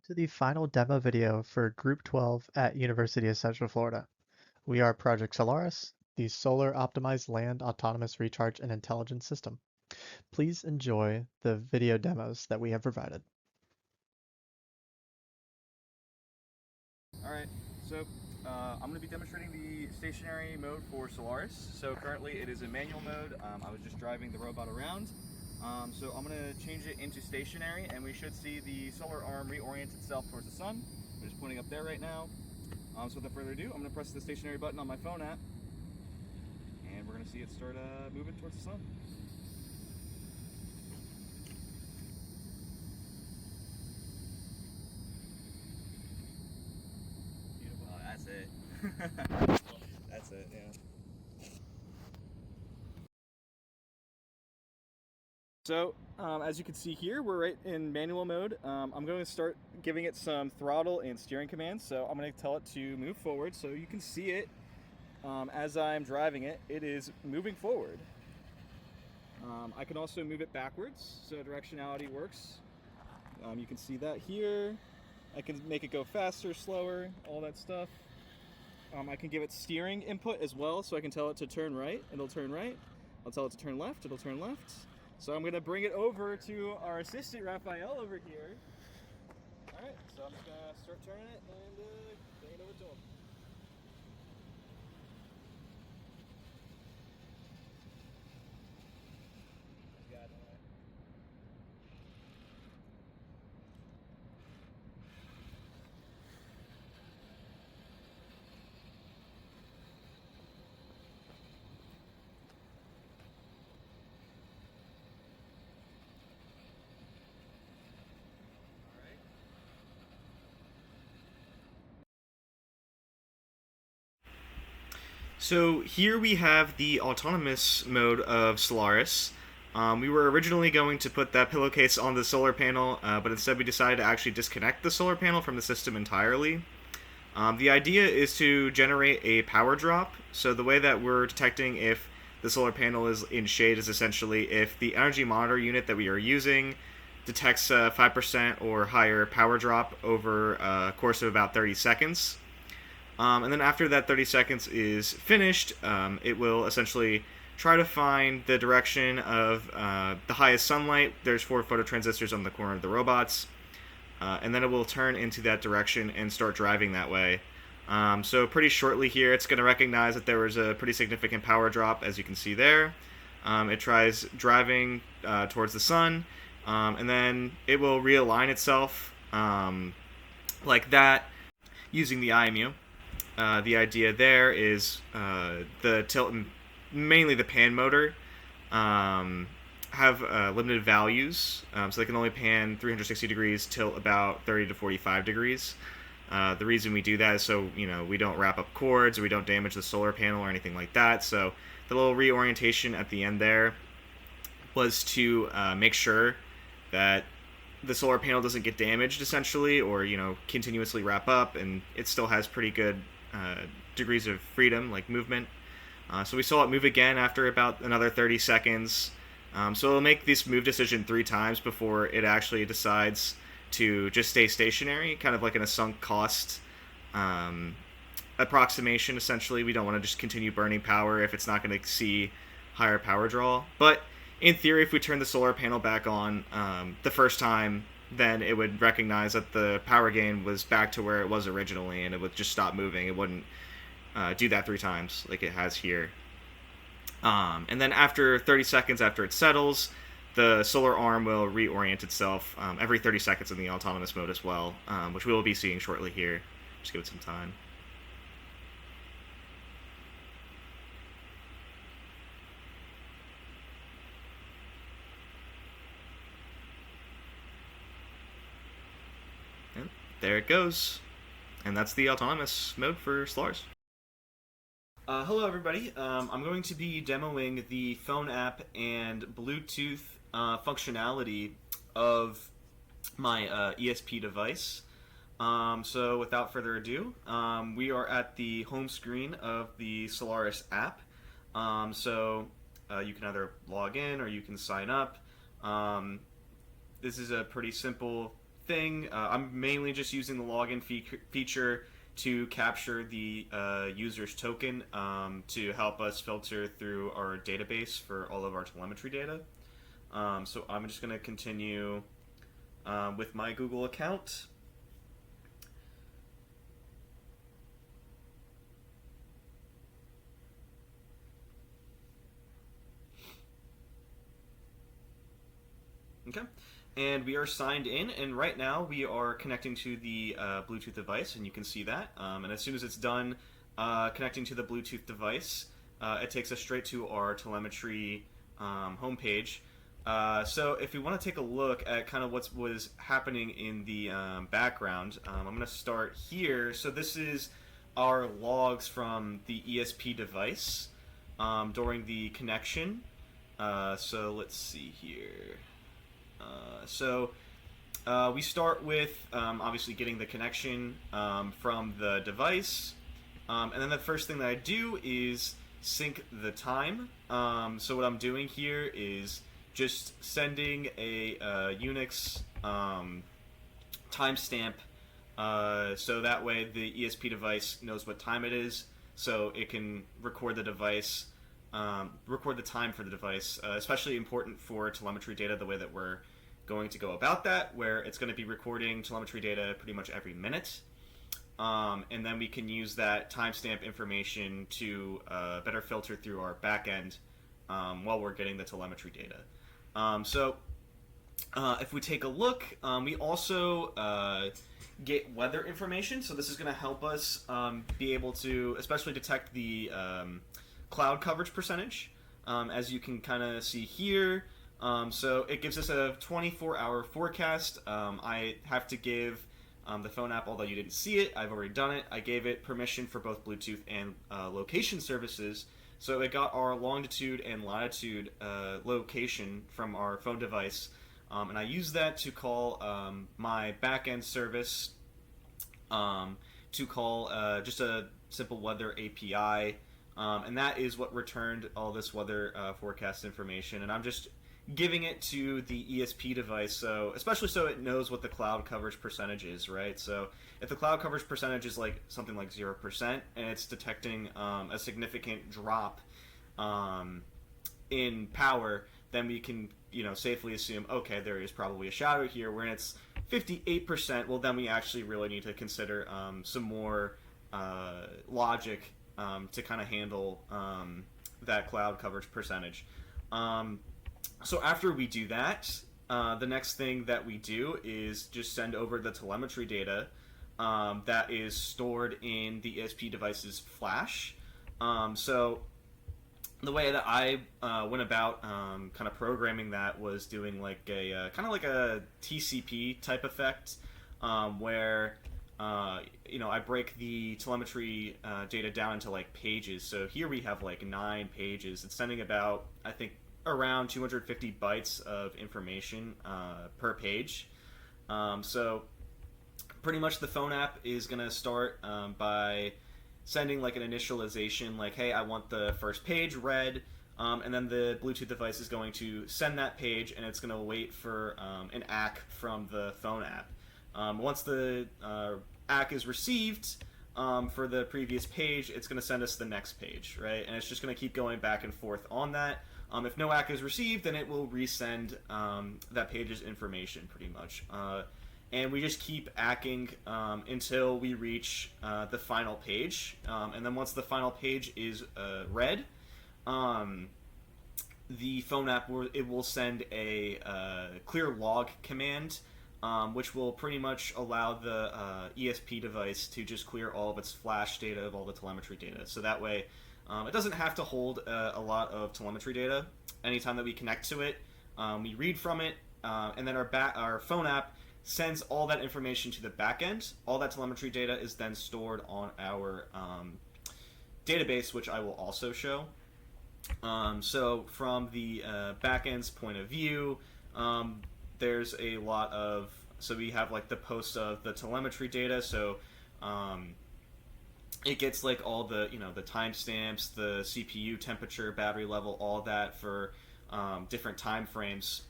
to the final demo video for Group 12 at University of Central Florida. We are Project Solaris, the solar optimized land autonomous recharge and intelligence system. Please enjoy the video demos that we have provided. Alright, so I'm going to be demonstrating the stationary mode for Solaris. So currently it is in manual mode. I was just driving the robot around. So I'm going to change it into stationary and we should see the solar arm reorient itself towards the sun. I'm just pointing up there right now. So without further ado, I'm going to press the stationary button on my phone app and we're going to see it start moving towards the sun. Beautiful. Oh, that's it. That's it, yeah. So, as you can see here, we're right in manual mode. I'm going to start giving it some throttle and steering commands. So I'm going to tell it to move forward so you can see it as I'm driving it. It is moving forward. I can also move it backwards, so directionality works. You can see that here. I can make it go faster, slower, all that stuff. I can give it steering input as well, so I can tell it to turn right, it'll turn right. I'll tell it to turn left, it'll turn left. So I'm going to bring it over to our assistant, Raphael, over here. Alright, so I'm just going to start turning it and bring it over to him. Got it. So here we have the autonomous mode of Solaris. We were originally going to put that pillowcase on the solar panel, but instead we decided to actually disconnect the solar panel from the system entirely. The idea is to generate a power drop. So the way that we're detecting if the solar panel is in shade is essentially if the energy monitor unit that we are using detects a 5% or higher power drop over a course of about 30 seconds. And then after that 30 seconds is finished, it will essentially try to find the direction of the highest sunlight. There's 4 phototransistors on the corner of the robots. And then it will turn into that direction and start driving that way. So pretty shortly here, it's going to recognize that there was a pretty significant power drop, as you can see there. It tries driving towards the sun, and then it will realign itself like that using the IMU. The idea there is the tilt, mainly the pan motor, have limited values, so they can only pan 360 degrees, tilt about 30 to 45 degrees. The reason we do that is so we don't wrap up cords or we don't damage the solar panel or anything like that. So the little reorientation at the end there was to make sure that the solar panel doesn't get damaged essentially, or continuously wrap up, and it still has pretty good degrees of freedom, like movement. So we saw it move again after about another 30 seconds. So it'll make this move decision 3 times before it actually decides to just stay stationary, kind of like in a sunk cost approximation, essentially. We don't want to just continue burning power if it's not going to see higher power draw. But in theory, if we turn the solar panel back on the first time, then it would recognize that the power gain was back to where it was originally, and it would just stop moving. It wouldn't do that 3 times like it has here. And then after 30 seconds after it settles, the solar arm will reorient itself every 30 seconds in the autonomous mode as well, which we will be seeing shortly here. Just give it some time. And there it goes. And that's the autonomous mode for Solaris. Hello everybody, I'm going to be demoing the phone app and Bluetooth functionality of my ESP device. So without further ado, we are at the home screen of the Solaris app. You can either log in or you can sign up. This is a pretty simple thing. I'm mainly just using the login feature to capture the user's token to help us filter through our database for all of our telemetry data. So I'm just going to continue with my Google account. Okay, and we are signed in, and right now we are connecting to the Bluetooth device, and you can see that. And as soon as it's done connecting to the Bluetooth device, it takes us straight to our telemetry homepage. So if we want to take a look at kind of what was happening in the background, I'm going to start here. So this is our logs from the ESP device during the connection. So let's see here. We start with obviously getting the connection from the device, and then the first thing that I do is sync the time. So what I'm doing here is just sending a Unix timestamp, so that way the ESP device knows what time it is, so it can record the device, record the time for the device. Especially important for telemetry data, the way that we're going to go about that, where it's going to be recording telemetry data pretty much every minute. And then we can use that timestamp information to better filter through our backend while we're getting the telemetry data. If we take a look, we also get weather information. So this is going to help us be able to especially detect the cloud coverage percentage, as you can kind of see here. So it gives us a 24-hour forecast. I have to give the phone app, although you didn't see it, I've already done it. I gave it permission for both Bluetooth and location services. So it got our longitude and latitude location from our phone device. And I used that to call my backend service to call just a simple weather API. And that is what returned all this weather forecast information. And I'm just giving it to the ESP device, so especially so it knows what the cloud coverage percentage is, right? So if the cloud coverage percentage is like something like 0% and it's detecting a significant drop in power, then we can safely assume, okay, there is probably a shadow here. When it's 58%, well, then we actually really need to consider some more logic to kind of handle that cloud coverage percentage. So after we do that, the next thing that we do is just send over the telemetry data that is stored in the ESP device's flash. So the way that I went about kind of programming that was doing like a kind of like a TCP type effect, where I break the telemetry data down into like pages. So here we have like 9 pages. It's sending about, I think, around 250 bytes of information per page. So pretty much the phone app is going to start by sending like an initialization, like, hey, I want the first page read, and then the Bluetooth device is going to send that page, and it's going to wait for an ACK from the phone app. Once the ACK is received for the previous page, it's going to send us the next page, right? And it's just going to keep going back and forth on that. If no ACK is received, then it will resend that page's information, pretty much. And we just keep ACKing until we reach the final page. And then once the final page is read, the phone app will send a clear log command, which will pretty much allow the ESP device to just clear all of its flash data of all the telemetry data. So that way, it doesn't have to hold a lot of telemetry data. Anytime that we connect to it, we read from it, and then our phone app sends all that information to the back end. All that telemetry data is then stored on our database, which I will also show. So from the backend's point of view, there's a lot of, so we have like the posts of the telemetry data. So it gets like all the the timestamps, the CPU temperature, battery level, all that for different time frames.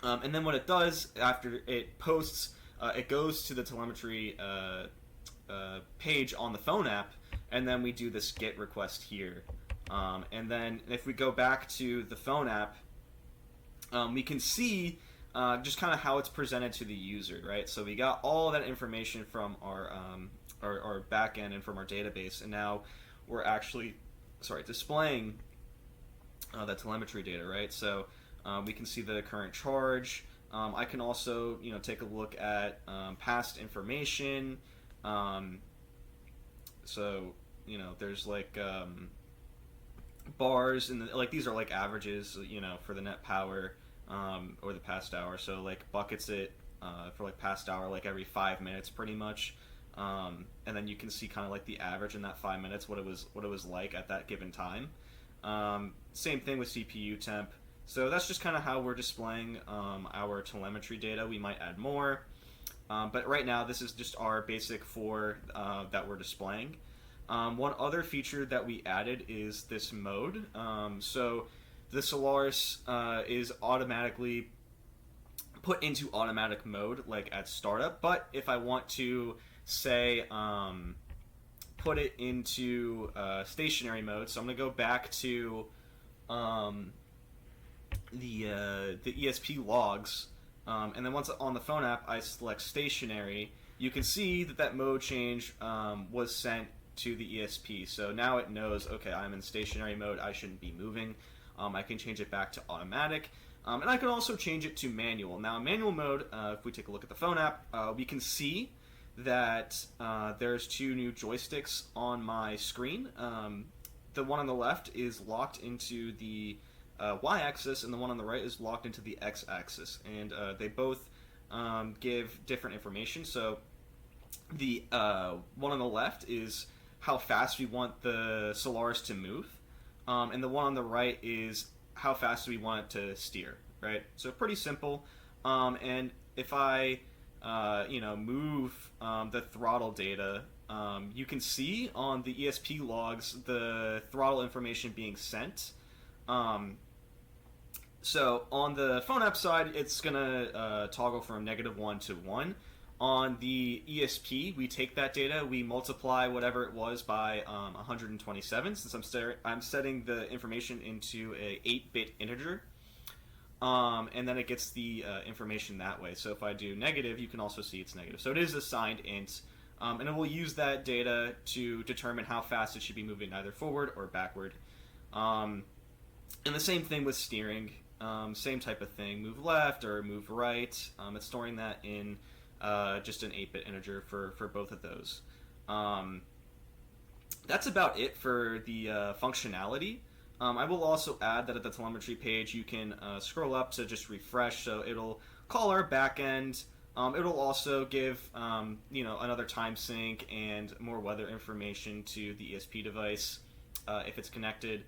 And then what it does after it posts, it goes to the telemetry page on the phone app, and then we do this GET request here. And then if we go back to the phone app, we can see just kind of how it's presented to the user, right? So we got all that information from our backend and from our database, and now we're actually, displaying that telemetry data, right? So we can see the current charge. I can also, take a look at past information. Um, so, there's like bars, and like these are like averages, for the net power or the past hour. So like buckets it for like past hour, like every 5 minutes, pretty much. And then you can see kind of like the average in that 5 minutes, what it was like at that given time. Same thing with CPU temp. So that's just kind of how we're displaying our telemetry data. We might add more, but right now this is just our basic 4 that we're displaying. One other feature that we added is this mode. So the Solaris is automatically put into automatic mode, like at startup. But if I want to, say, put it into stationary mode, so I'm going to go back to the ESP logs, and then once on the phone app I select stationary, you can see that mode change was sent to the ESP. So now it knows, okay, I'm in stationary mode, I shouldn't be moving. I can change it back to automatic. And I can also change it to manual. Now, in manual mode, if we take a look at the phone app, we can see that there's 2 new joysticks on my screen. The one on the left is locked into the y-axis, and the one on the right is locked into the x-axis. And they both give different information. So the one on the left is how fast we want the Solaris to move, and the one on the right is how fast we want it to steer, right? So pretty simple. And if I, move the throttle data, you can see on the ESP logs the throttle information being sent. So on the phone app side, it's gonna toggle from -1 to 1. On the ESP, we take that data, we multiply whatever it was by 127, since I'm setting the information into a 8-bit integer, and then it gets the information that way. So if I do negative, you can also see it's negative. So it is assigned int, and it will use that data to determine how fast it should be moving, either forward or backward. And the same thing with steering, same type of thing, move left or move right. It's storing that in just an 8-bit integer for both of those. That's about it for the functionality. I will also add that at the telemetry page you can scroll up to just refresh, so it'll call our backend. It'll also give another time sync and more weather information to the ESP device if it's connected.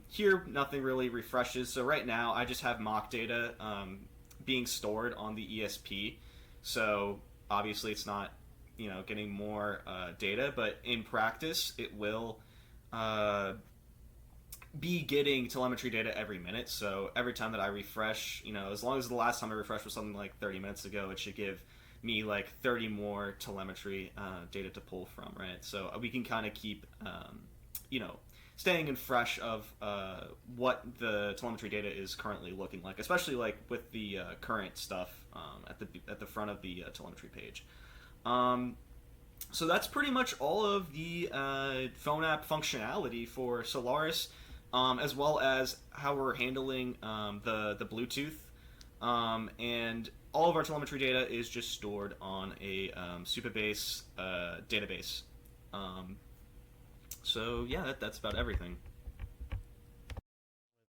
Here nothing really refreshes, so right now I just have mock data being stored on the ESP. So obviously it's not, getting more data, but in practice it will be getting telemetry data every minute. So every time that I refresh, as long as the last time I refreshed was something like 30 minutes ago, it should give me like 30 more telemetry data to pull from, right? So we can kind of keep, staying in fresh of what the telemetry data is currently looking like, especially like with the current stuff at the front of the telemetry page. So that's pretty much all of the phone app functionality for Solaris, as well as how we're handling the Bluetooth. And all of our telemetry data is just stored on a Supabase database. So yeah, that's about everything.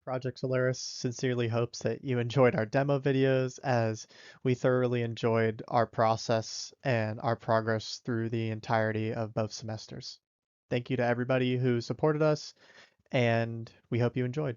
Project Solaris sincerely hopes that you enjoyed our demo videos, as we thoroughly enjoyed our process and our progress through the entirety of both semesters. Thank you to everybody who supported us, and we hope you enjoyed.